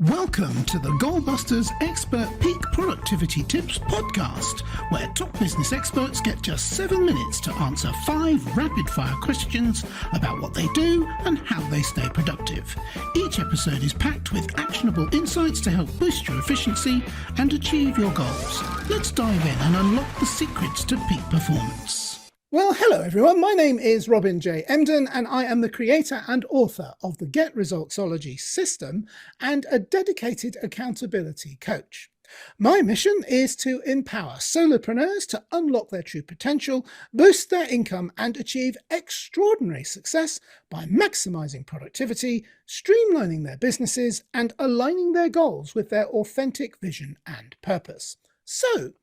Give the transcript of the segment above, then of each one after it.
Welcome to the Goalbusters Expert Peak Productivity Tips podcast, where top business experts get just 7 minutes to answer 5 rapid-fire questions about what they do and how they stay productive. Each episode is packed with actionable insights to help boost your efficiency and achieve your goals. Let's dive in and unlock the secrets to peak performance. Well, hello everyone. My name is Robin J. Emden, and I am the creator and author of the Get Resultsology system and a dedicated accountability coach. My mission is to empower solopreneurs to unlock their true potential, boost their income, and achieve extraordinary success by maximizing productivity, streamlining their businesses, and aligning their goals with their authentic vision and purpose. So,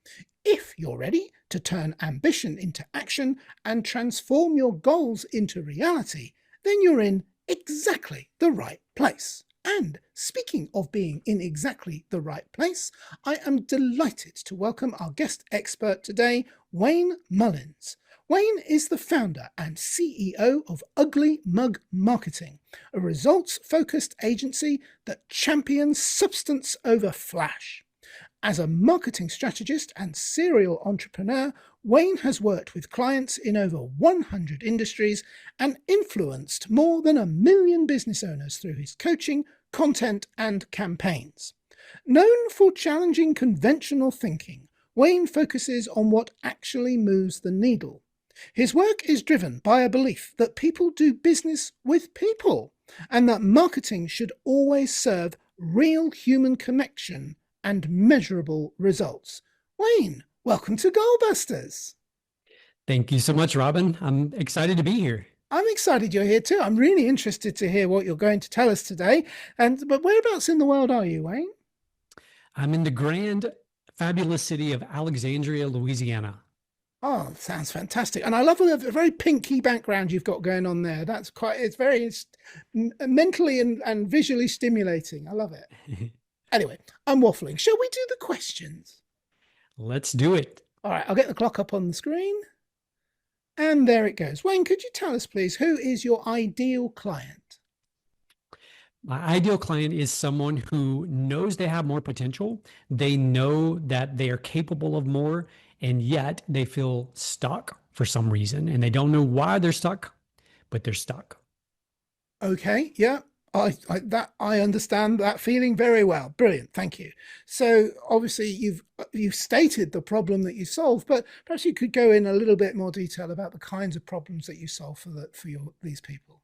if you're ready to turn ambition into action and transform your goals into reality, then you're in exactly the right place. And speaking of being in exactly the right place, I am delighted to welcome our guest expert today, Wayne Mullins. Wayne is the founder and CEO of Ugly Mug Marketing, a results-focused agency that champions substance over flash. As a marketing strategist and serial entrepreneur, Wayne has worked with clients in over 100 industries and influenced more than 1 million business owners through his coaching, content, and campaigns. Known for challenging conventional thinking, Wayne focuses on what actually moves the needle. His work is driven by a belief that people do business with people, and that marketing should always serve real human connection and measurable results. Wayne, welcome to Goalbusters. Thank you so much, Robin. I'm excited to be here. I'm excited you're here too. I'm really interested to hear what you're going to tell us today. But whereabouts in the world are you, Wayne? I'm in the grand, fabulous city of Alexandria, Louisiana. Oh, sounds fantastic. And I love the very pinky background you've got going on there. It's very mentally and visually stimulating. I love it. Anyway, I'm waffling. Shall we do the questions? Let's do it. All right, I'll get the clock up on the screen. And there it goes. Wayne, could you tell us, please, who is your ideal client? My ideal client is someone who knows they have more potential. They know that they are capable of more, and yet they feel stuck for some reason. And they don't know why they're stuck, but they're stuck. Okay, yeah. I understand that feeling very well. Brilliant, thank you. So obviously you've stated the problem that you solve, but perhaps you could go in a little bit more detail about the kinds of problems that you solve for these people.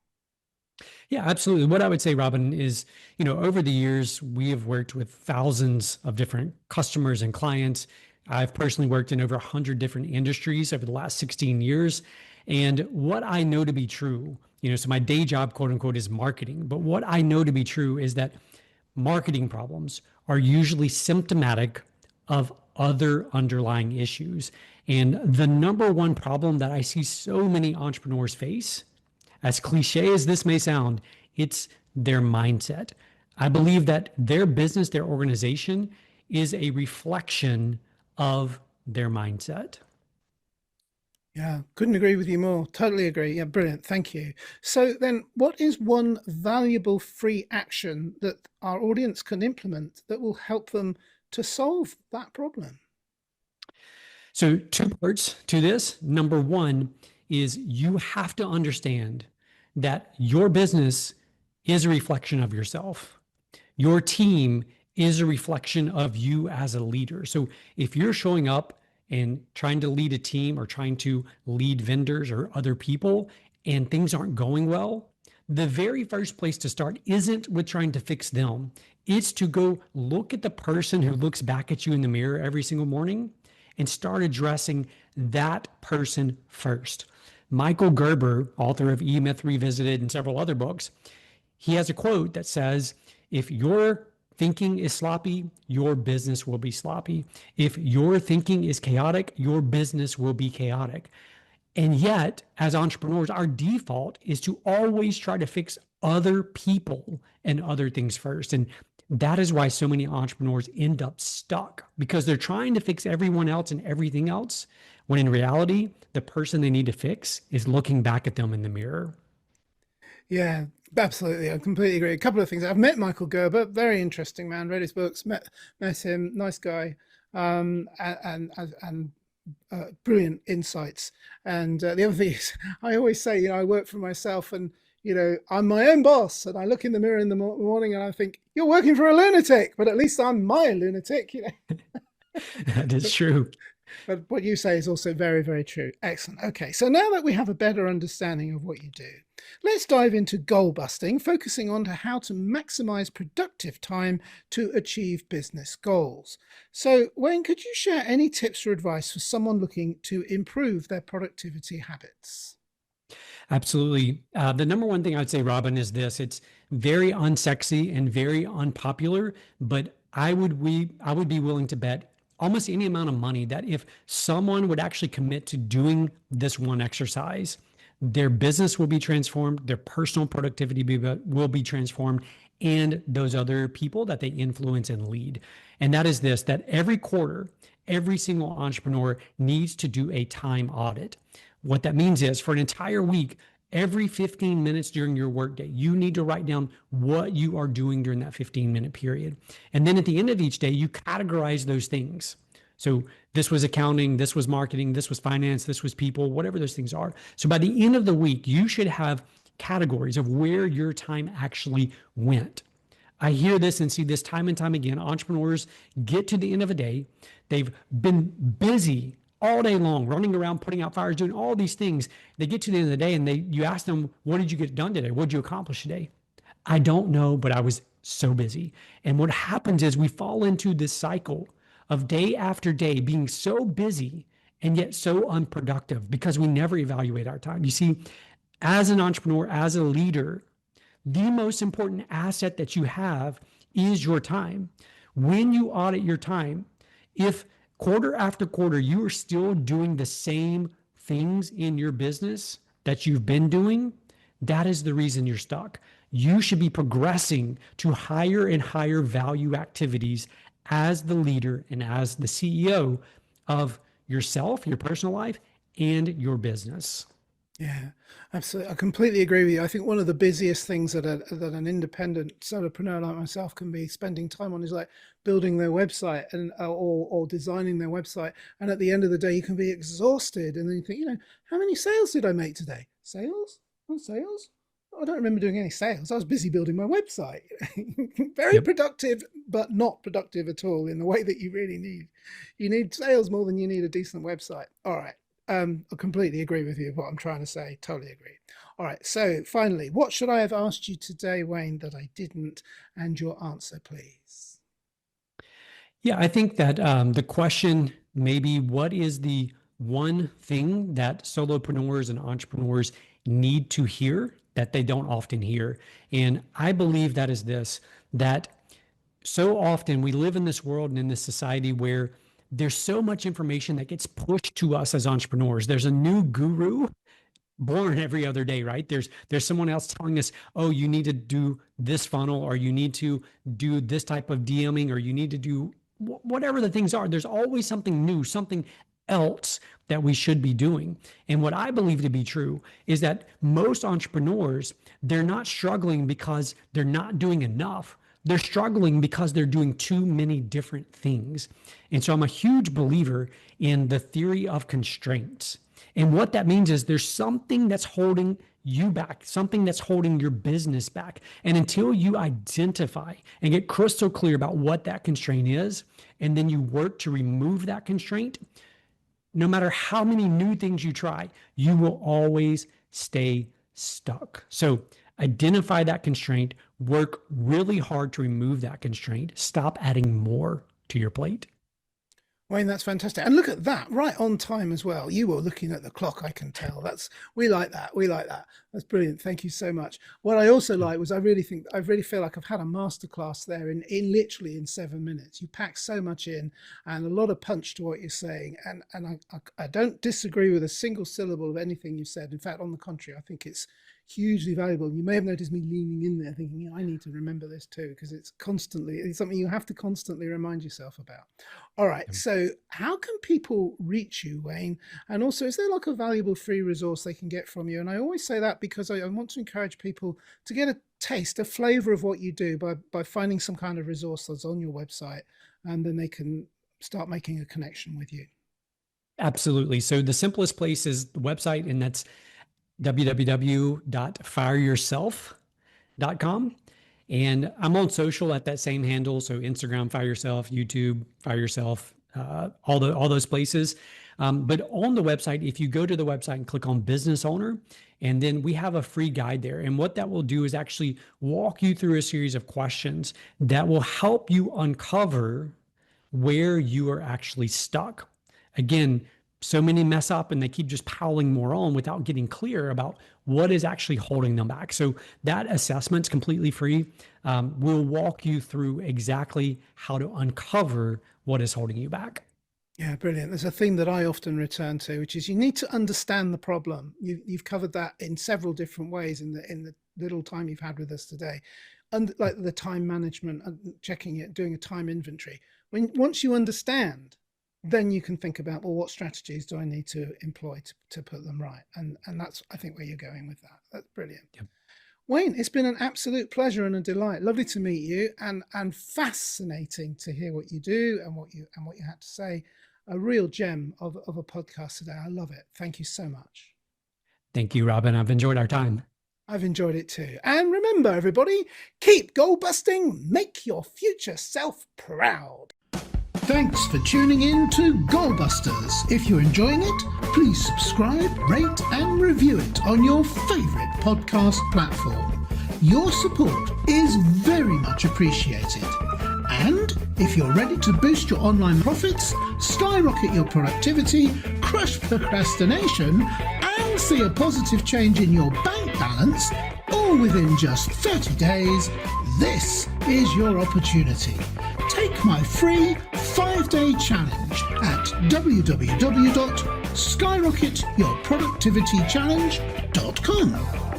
Yeah, absolutely. What I would say, Robin, is, over the years, we have worked with thousands of different customers and clients. I've personally worked in over 100 different industries over the last 16 years. And what I know to be true, so my day job, quote unquote, is marketing. But what I know to be true is that marketing problems are usually symptomatic of other underlying issues. And the number one problem that I see so many entrepreneurs face, as cliche as this may sound, it's their mindset. I believe that their business, their organization is a reflection of their mindset. Yeah, couldn't agree with you more. Totally agree. Yeah, brilliant. Thank you. So then what is one valuable free action that our audience can implement that will help them to solve that problem? So 2 parts to this. Number 1 is you have to understand that your business is a reflection of yourself. Your team is a reflection of you as a leader. So if you're showing up and trying to lead a team or trying to lead vendors or other people and things aren't going well, the very first place to start isn't with trying to fix them. It's to go look at the person who looks back at you in the mirror every single morning and start addressing that person first. Michael Gerber, author of E-Myth Revisited and several other books, he has a quote that says, if your thinking is sloppy, your business will be sloppy. If your thinking is chaotic, your business will be chaotic. And yet, as entrepreneurs, our default is to always try to fix other people and other things first. And that is why so many entrepreneurs end up stuck, because they're trying to fix everyone else and everything else, when in reality, the person they need to fix is looking back at them in the mirror. Yeah, Absolutely, I completely agree. A couple of things. I've met Michael Gerber, very interesting man. Read his books, met him, nice guy, and brilliant insights. And the other thing is, I always say, I work for myself, and I'm my own boss. And I look in the mirror in the morning, and I think, you're working for a lunatic, but at least I'm my lunatic. That is true. But what you say is also very, very true. Excellent. Okay, so now that we have a better understanding of what you do, let's dive into goal busting, focusing on how to maximize productive time to achieve business goals. So, Wayne, could you share any tips or advice for someone looking to improve their productivity habits? Absolutely. The number one thing I'd say, Robin, is this: it's very unsexy and very unpopular, but I would be willing to bet almost any amount of money that if someone would actually commit to doing this one exercise, their business will be transformed, their personal productivity will be transformed, and those other people that they influence and lead. And that is this: that every quarter, every single entrepreneur needs to do a time audit. What that means is for an entire week, every 15 minutes during your workday, you need to write down what you are doing during that 15-minute period. And then at the end of each day, you categorize those things. So this was accounting, this was marketing, this was finance, this was people, whatever those things are. So by the end of the week, you should have categories of where your time actually went. I hear this and see this time and time again. Entrepreneurs get to the end of a day, they've been busy all day long, running around, putting out fires, doing all these things. They get to the end of the day and you ask them, what did you get done today? What did you accomplish today? I don't know, but I was so busy. And what happens is we fall into this cycle of day after day being so busy and yet so unproductive because we never evaluate our time. You see, as an entrepreneur, as a leader, the most important asset that you have is your time. When you audit your time, if quarter after quarter you are still doing the same things in your business that you've been doing, that is the reason you're stuck. You should be progressing to higher and higher value activities as the leader and as the CEO of yourself, your personal life, and your business. Yeah, absolutely. I completely agree with you. I think one of the busiest things that an independent solopreneur like myself can be spending time on is like building their website and or designing their website. And at the end of the day, you can be exhausted, and then you think, how many sales did I make today? Sales? On sales? I don't remember doing any sales. I was busy building my website. Very Yep. productive, but not productive at all in the way that you really need. You need sales more than you need a decent website. All right. I completely agree with you. What I'm trying to say, totally agree. All right. So finally, what should I have asked you today, Wayne, that I didn't? And your answer, please. Yeah, I think that the question maybe what is the one thing that solopreneurs and entrepreneurs need to hear that they don't often hear? And I believe that is this: that so often we live in this world and in this society where there's so much information that gets pushed to us as entrepreneurs. There's a new guru born every other day, right? There's someone else telling us, oh, you need to do this funnel, or you need to do this type of DMing, or you need to do whatever the things are. There's always something new, something else that we should be doing. And what I believe to be true is that most entrepreneurs, they're not struggling because they're not doing enough. They're struggling because they're doing too many different things. And so I'm a huge believer in the theory of constraints. And what that means is there's something that's holding you back, something that's holding your business back. And until you identify and get crystal clear about what that constraint is, and then you work to remove that constraint, no matter how many new things you try, you will always stay stuck. So identify that constraint, work really hard to remove that constraint, stop adding more to your plate. Wayne, that's fantastic. And look at that, right on time as well. You were looking at the clock, I can tell. We like that. We like that. That's brilliant. Thank you so much. What I also like was I really feel like I've had a masterclass there in literally in 7 minutes. You pack so much in and a lot of punch to what you're saying. And I don't disagree with a single syllable of anything you said. In fact, on the contrary, I think it's hugely valuable. You may have noticed me leaning in there thinking, I need to remember this too, because it's something you have to constantly remind yourself about. All right. So how can people reach you, Wayne? And also, is there like a valuable free resource they can get from you? And I always say that because I want to encourage people to get a taste, a flavor of what you do by finding some kind of resource that's on your website, and then they can start making a connection with you. Absolutely. So the simplest place is the website, and that's www.fireyourself.com. And I'm on social at that same handle. So Instagram, Fire Yourself, YouTube, Fire Yourself, all those places. But on the website, if you go to the website and click on Business Owner, and then we have a free guide there. And what that will do is actually walk you through a series of questions that will help you uncover where you are actually stuck. Again, so many mess up and they keep just piling more on without getting clear about what is actually holding them back. So that assessment's completely free. We'll walk you through exactly how to uncover what is holding you back. Yeah, brilliant. There's a theme that I often return to, which is you need to understand the problem. You've covered that in several different ways in the little time you've had with us today. And like the time management and checking it, doing a time inventory. Once you understand, then you can think about, well, what strategies do I need to employ to put them right? And that's, I think, where you're going with that. That's brilliant. Yep. Wayne, it's been an absolute pleasure and a delight. Lovely to meet you, and fascinating to hear what you do and what you had to say. A real gem of a podcast today. I love it. Thank you so much. Thank you, Robin. I've enjoyed our time. I've enjoyed it too. And remember, everybody, keep goal busting. Make your future self proud. Thanks for tuning in to Goalbusters. If you're enjoying it, please subscribe, rate and review it on your favourite podcast platform. Your support is very much appreciated. And if you're ready to boost your online profits, skyrocket your productivity, crush procrastination, and see a positive change in your bank balance, all within just 30 days, this is your opportunity. Take my free 5-day challenge at www.skyrocketyourproductivitychallenge.com.